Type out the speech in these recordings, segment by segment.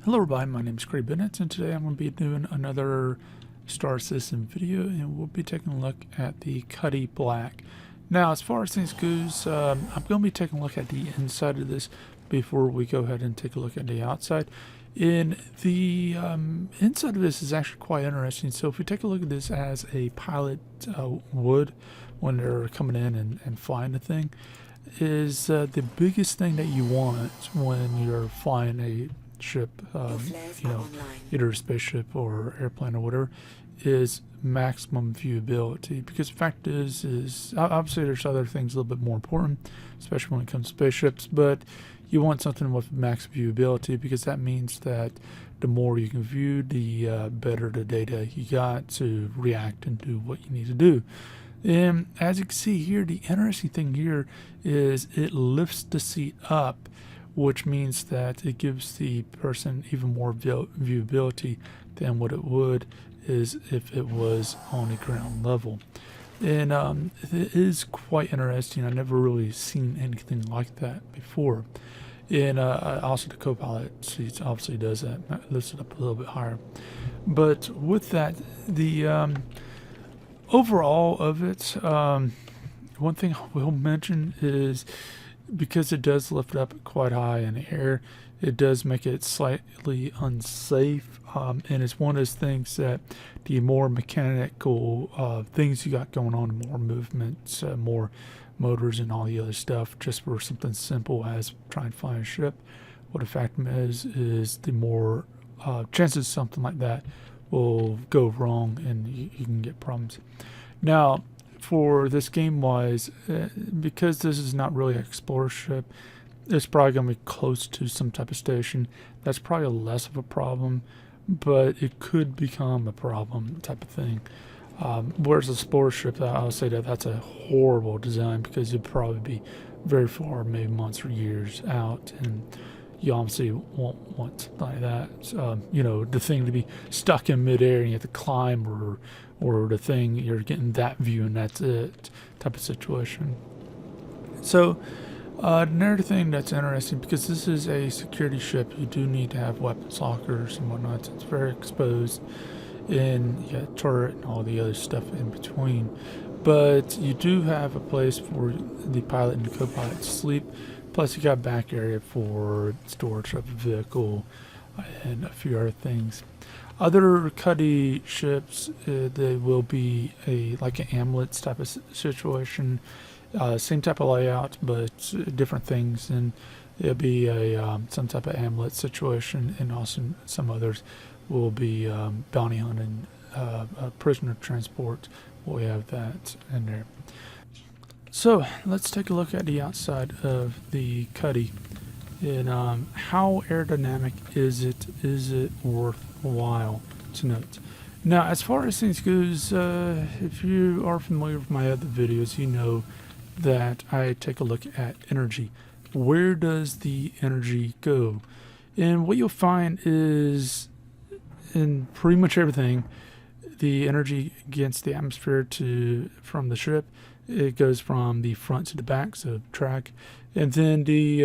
Hello everybody, my name is Craig Bennett, and today I'm going to be doing another Star System video, and we'll be taking a look at the Cutty Black. Now, as far as things goes, I'm going to be taking a look at the inside of this before we go ahead and take a look at the outside. And the inside of this is actually quite interesting. So if we take a look at this as a pilot would when they're coming in and flying the thing, is the biggest thing that you want when you're flying a ship, either a spaceship or airplane or whatever, is maximum viewability. Because the fact is obviously there's other things a little bit more important, especially when it comes to spaceships, but you want something with max viewability because that means that the more you can view, the better the data you got to react and do what you need to do. And as you can see here, the interesting thing here is it lifts the seat up, which means that it gives the person even more viewability than what it would is if it was on the ground level. And it is quite interesting. I've never really seen anything like that before. And also the co-pilot seats obviously does that, lifts it up a little bit higher. But with that, the overall of it, one thing I will mention is because it does lift up quite high in the air, it does make it slightly unsafe, and it's one of those things that the more mechanical things you got going on, more movements, more motors and all the other stuff, just for something simple as trying to fly a ship, what the fact is the more chances something like that will go wrong and you can get problems. Now, for this game wise, because this is not really an explorer ship, it's probably going to be close to some type of station. That's probably less of a problem, but it could become a problem type of thing. Whereas a explorer ship, I would say that's a horrible design because it'd probably be very far, maybe months or years out, and you obviously won't want something like that. The thing to be stuck in midair and you have to climb, or the thing you're getting that view and that's it type of situation. So another thing that's interesting, because this is a security ship, you do need to have weapons lockers and whatnot. It's very exposed, and you got turret and all the other stuff in between. But you do have a place for the pilot and the co-pilot to sleep. Plus you got a back area for storage of the vehicle and a few other things. Other Cutty ships, they will be like an ambulance type of situation. Same type of layout, but different things. And it'll be some type of ambulance situation, and also some others will be bounty hunting, prisoner transport. We have that in there. So let's take a look at the outside of the Cutty, and how aerodynamic is it? Is it worthwhile to note? Now, as far as things goes, if you are familiar with my other videos, you know that I take a look at energy. Where does the energy go? And what you'll find is in pretty much everything, the energy against the atmosphere from the ship, it goes from the front to the back, so track, and then the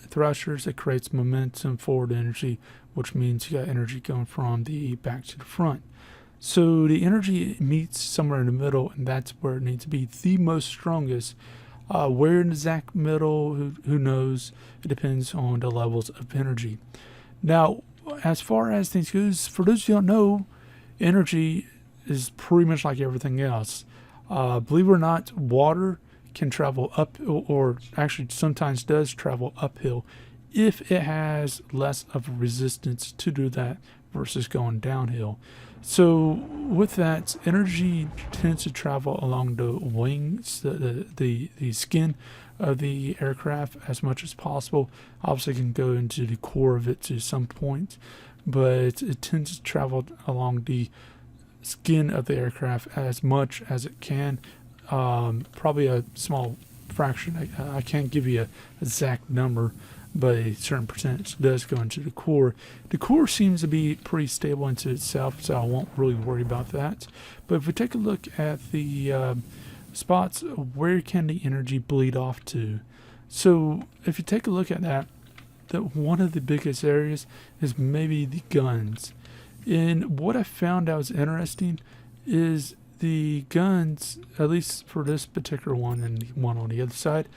thrusters, it creates momentum forward energy, which means you got energy going from the back to the front. So the energy meets somewhere in the middle, and that's where it needs to be the most strongest. Where in the exact middle, who knows? It depends on the levels of energy. Now, as far as things goes, for those who don't know, energy is pretty much like everything else. Believe it or not, water can travel up, or actually sometimes does travel uphill, if it has less of a resistance to do that versus going downhill. So with that, energy tends to travel along the wings, the skin of the aircraft as much as possible. Obviously, it can go into the core of it to some point, but it tends to travel along the skin of the aircraft as much as it can. Probably a small fraction. I can't give you an exact number, but a certain percentage does go into the core. The core seems to be pretty stable into itself, so I won't really worry about that. But if we take a look at the spots, where can the energy bleed off to? So if you take a look at that, that one of the biggest areas is maybe the guns. And what I found out was interesting is the guns, at least for this particular one and the one on the other side,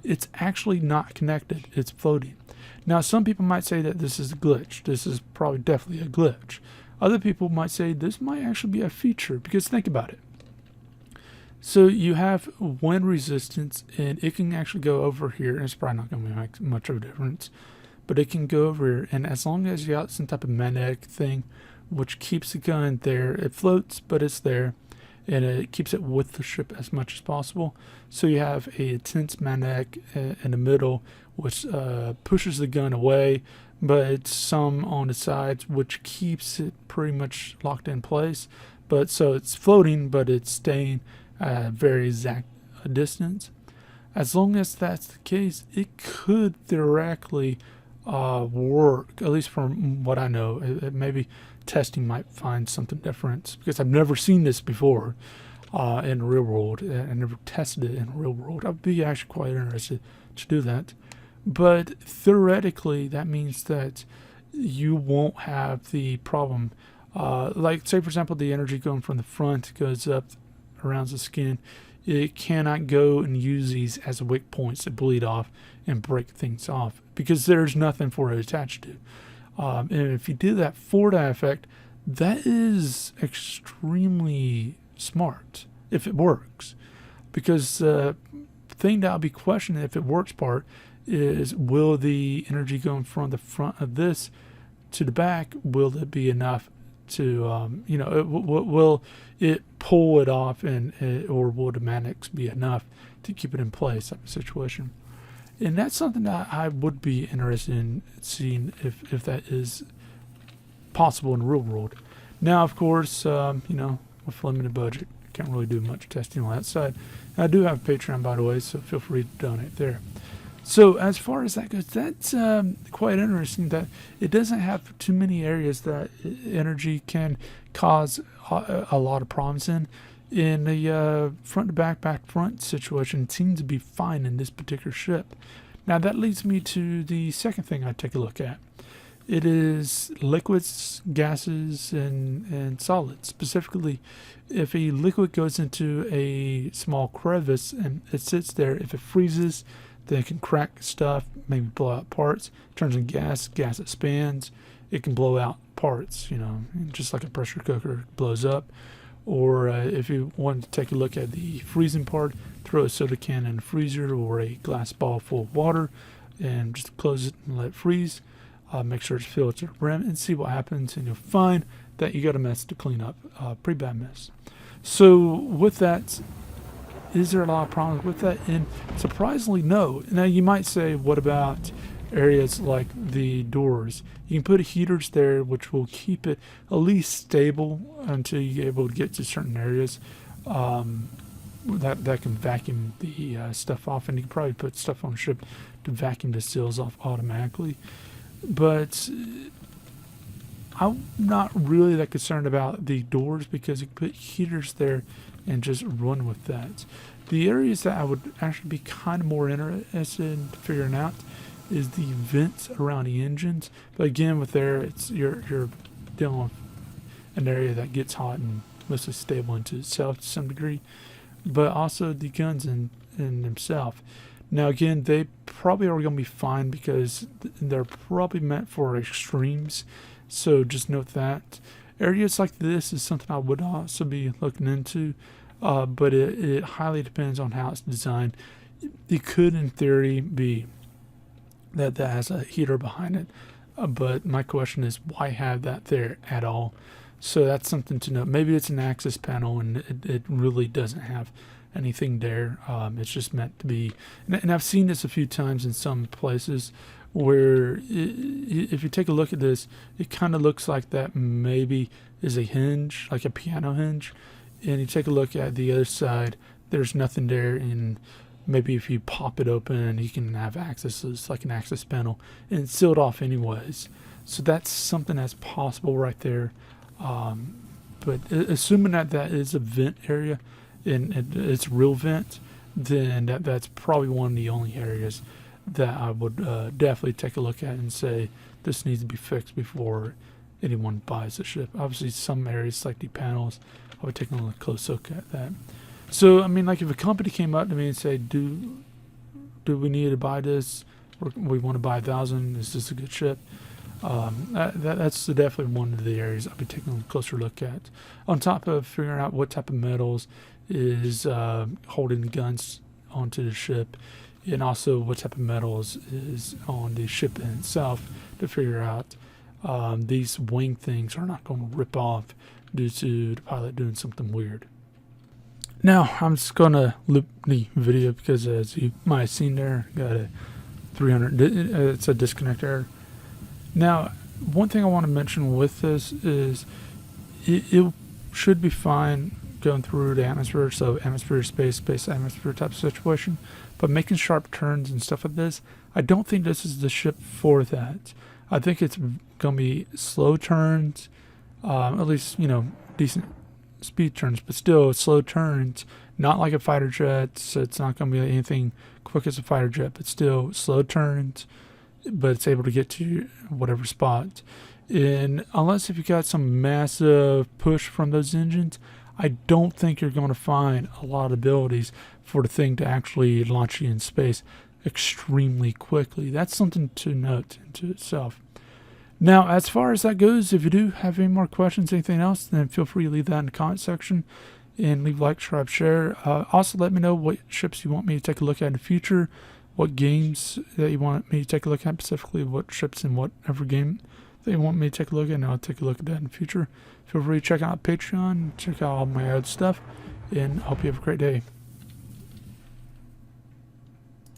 it's actually not connected. It's floating. Now, some people might say that this is a glitch. This is probably definitely a glitch. Other people might say this might actually be a feature, because think about it. So you have wind resistance, and it can actually go over here, and it's probably not going to make much of a difference, but it can go over here, and as long as you got some type of magnetic thing which keeps the gun there, it floats, but it's there, and it keeps it with the ship as much as possible. So you have a intense magnetic in the middle, which pushes the gun away, but it's some on the sides which keeps it pretty much locked in place. But so it's floating, but it's staying at a very exact distance. As long as that's the case, it could theoretically work, at least from what I know. Maybe testing might find something different, because I've never seen this before in the real world. I never tested it in the real world. I'd be actually quite interested to do that. But theoretically, that means that you won't have the problem. Like, say, for example, the energy going from the front goes up around the skin. It cannot go and use these as weak points to bleed off and break things off, because there's nothing for it to attach to. And if you do that for that effect, that is extremely smart if it works. Because the thing that I'll be questioning if it works part is, will the energy going from the front of this to the back, will it be enough to, will it pull it off, or will the magnetics be enough to keep it in place type of situation? And that's something that I would be interested in seeing if that is possible in the real world. Now, of course, with limited budget, can't really do much testing on that side. And I do have a Patreon, by the way, so feel free to donate there. So as far as that goes, that's quite interesting that it doesn't have too many areas that energy can cause a lot of problems in. In the front to back, back to front situation, it seems to be fine in this particular ship. Now that leads me to the second thing I take a look at. It is liquids, gases, and solids. Specifically, if a liquid goes into a small crevice and it sits there, if it freezes, then it can crack stuff, maybe blow out parts. Turns into gas expands. It can blow out parts, just like a pressure cooker blows up. Or if you want to take a look at the freezing part, throw a soda can in the freezer or a glass ball full of water and just close it and let it freeze. Make sure it's filled to the brim and see what happens, and you'll find that you got a mess to clean up, pretty bad mess. So with that, is there a lot of problems with that? And surprisingly, no. Now you might say, what about areas like the doors? You can put heaters there, which will keep it at least stable until you're able to get to certain areas. That can vacuum the stuff off, and you can probably put stuff on the ship to vacuum the seals off automatically. But I'm not really that concerned about the doors, because you can put heaters there and just run with that. The areas that I would actually be kind of more interested in figuring out is the vents around the engines. But again, with there, it's you're dealing with an area that gets hot and mostly stable into itself to some degree, but also the guns in themselves. Now again, they probably are going to be fine, because they're probably meant for extremes, so just note that. Areas like this is something I would also be looking into, but it highly depends on how it's designed. It could, in theory, be that has a heater behind it, but my question is, why have that there at all? So that's something to note. Maybe it's an access panel and it really doesn't have anything there. It's just meant to be, and I've seen this a few times in some places where if you take a look at this, it kind of looks like that maybe is a hinge, like a piano hinge, and you take a look at the other side, there's nothing there, and maybe if you pop it open, you can have access. It's like an access panel, and it's sealed off anyways. So that's something that's possible right there. But assuming that is a vent area, and it's real vent, then that's probably one of the only areas that I would definitely take a look at and say this needs to be fixed before anyone buys the ship. Obviously, some areas like the panels, I would take a close look at that. So, I mean, like if a company came up to me and say, do we need to buy this? Or we want to buy 1,000. Is this a good ship? That's definitely one of the areas I'll be taking a closer look at. On top of figuring out what type of metals is holding the guns onto the ship, and also what type of metals is on the ship in itself, to figure out these wing things are not going to rip off due to the pilot doing something weird. Now I'm just going to loop the video because, as you might have seen there, got a 300. It's a disconnect error. Now, one thing I want to mention with this is it should be fine going through the atmosphere, so atmosphere, space, atmosphere type of situation. But making sharp turns and stuff like this, I don't think this is the ship for that. I think it's going to be slow turns, at least, decent speed turns, but still slow turns, not like a fighter jet. So it's not going to be anything quick as a fighter jet, but still slow turns, but it's able to get to whatever spot. And unless if you got some massive push from those engines, I don't think you're going to find a lot of abilities for the thing to actually launch you in space extremely quickly. That's something to note into itself. Now, as far as that goes, if you do have any more questions, anything else, then feel free to leave that in the comment section and leave a like, subscribe, share. Also, let me know what ships you want me to take a look at in the future, what games that you want me to take a look at, specifically what ships in whatever game that you want me to take a look at, and I'll take a look at that in the future. Feel free to check out Patreon, check out all my other stuff, and I hope you have a great day.